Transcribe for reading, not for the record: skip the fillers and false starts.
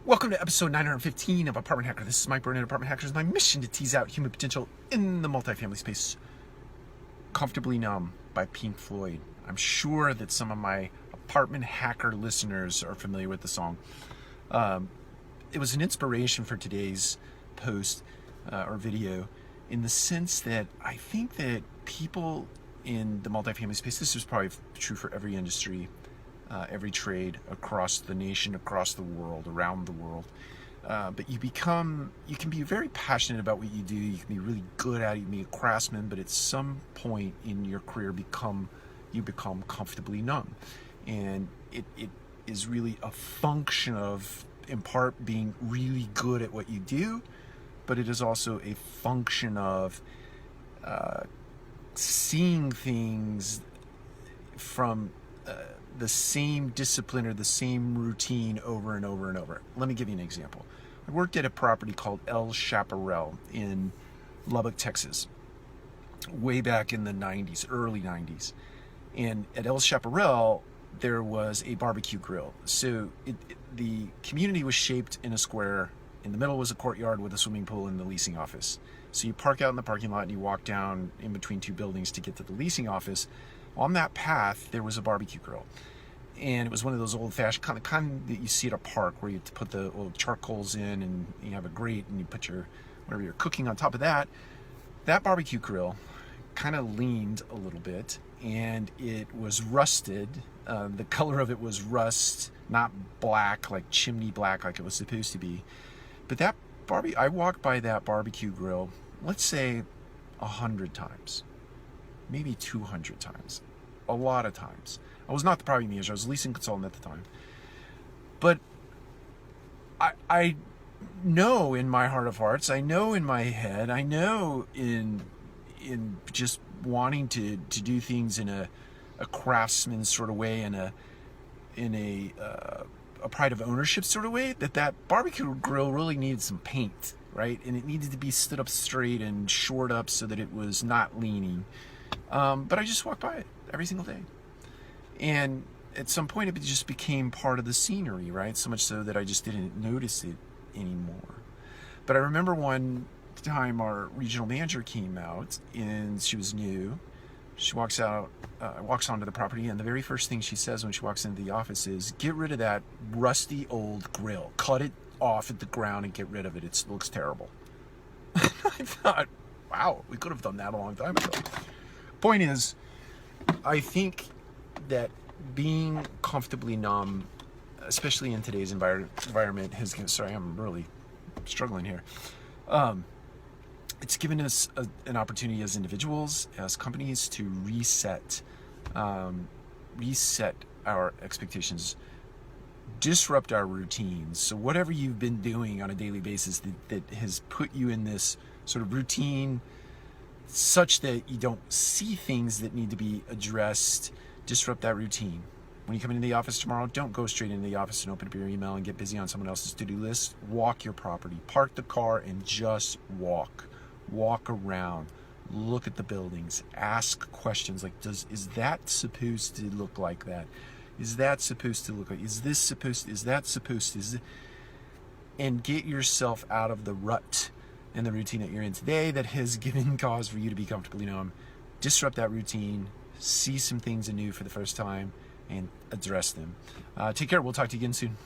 Welcome to episode 915 of Apartment Hacker. This is Mike Burnett, Apartment Hacker. It's my mission to tease out human potential in the multifamily space. Comfortably Numb by Pink Floyd. I'm sure that some of my Apartment Hacker listeners are familiar with the song. It was an inspiration for today's post or video in the sense that I think that people in the multifamily space, this is probably true for every industry, every trade across the nation, across the world, around the world. But you can be very passionate about what you do. You can be really good at it. You can be a craftsman, but at some point in your career, you become comfortably numb. And it is really a function of, in part, being really good at what you do, but it is also a function of seeing things from the same discipline or the same routine over and over and over. Let me give you an example. I worked at a property called El Chaparral in Lubbock, Texas, way back in the 90s, early 90s. And at El Chaparral, there was a barbecue grill. So the community was shaped in a square. In the middle was a courtyard with a swimming pool and the leasing office. So you park out in the parking lot and you walk down in between two buildings to get to the leasing office. On that path, there was a barbecue grill. And it was one of those old-fashioned kind that you see at a park where you put the old charcoals in and you have a grate and you put whatever you're cooking on top of that. That barbecue grill kind of leaned a little bit and it was rusted. The color of it was rust, not black, like chimney black like it was supposed to be. But I walked by that barbecue grill, let's say 100 times, maybe 200 times, a lot of times. I was not the property manager, I was a leasing consultant at the time. But I know in my heart of hearts, I know in my head, I know in just wanting to do things in a craftsman sort of way, in a pride of ownership sort of way, that barbecue grill really needed some paint, right? And it needed to be stood up straight and shored up so that it was not leaning. But I just walked by it every single day. And at some point it just became part of the scenery, right? So much so that I just didn't notice it anymore. But I remember one time our regional manager came out and she was new. She walks onto the property, and the very first thing she says when she walks into the office is, "Get rid of that rusty old grill. Cut it off at the ground and get rid of it. It looks terrible." I thought, wow, we could have done that a long time ago. Point is, I think that being comfortably numb, especially in today's environment, sorry, I'm really struggling here. It's given us an opportunity as individuals, as companies, to reset our expectations, disrupt our routines. So whatever you've been doing on a daily basis that has put you in this sort of routine such that you don't see things that need to be addressed, disrupt that routine. When you come into the office tomorrow, don't go straight into the office and open up your email and get busy on someone else's to-do list. Walk your property, park the car and just walk. Walk around, look at the buildings, ask questions like, is that supposed to look like that? Is that supposed to look like, is that supposed to, and get yourself out of the rut and the routine that you're in today that has given cause for you to be comfortably numb. Disrupt that routine, see some things anew for the first time, and address them. Take care. We'll talk to you again soon.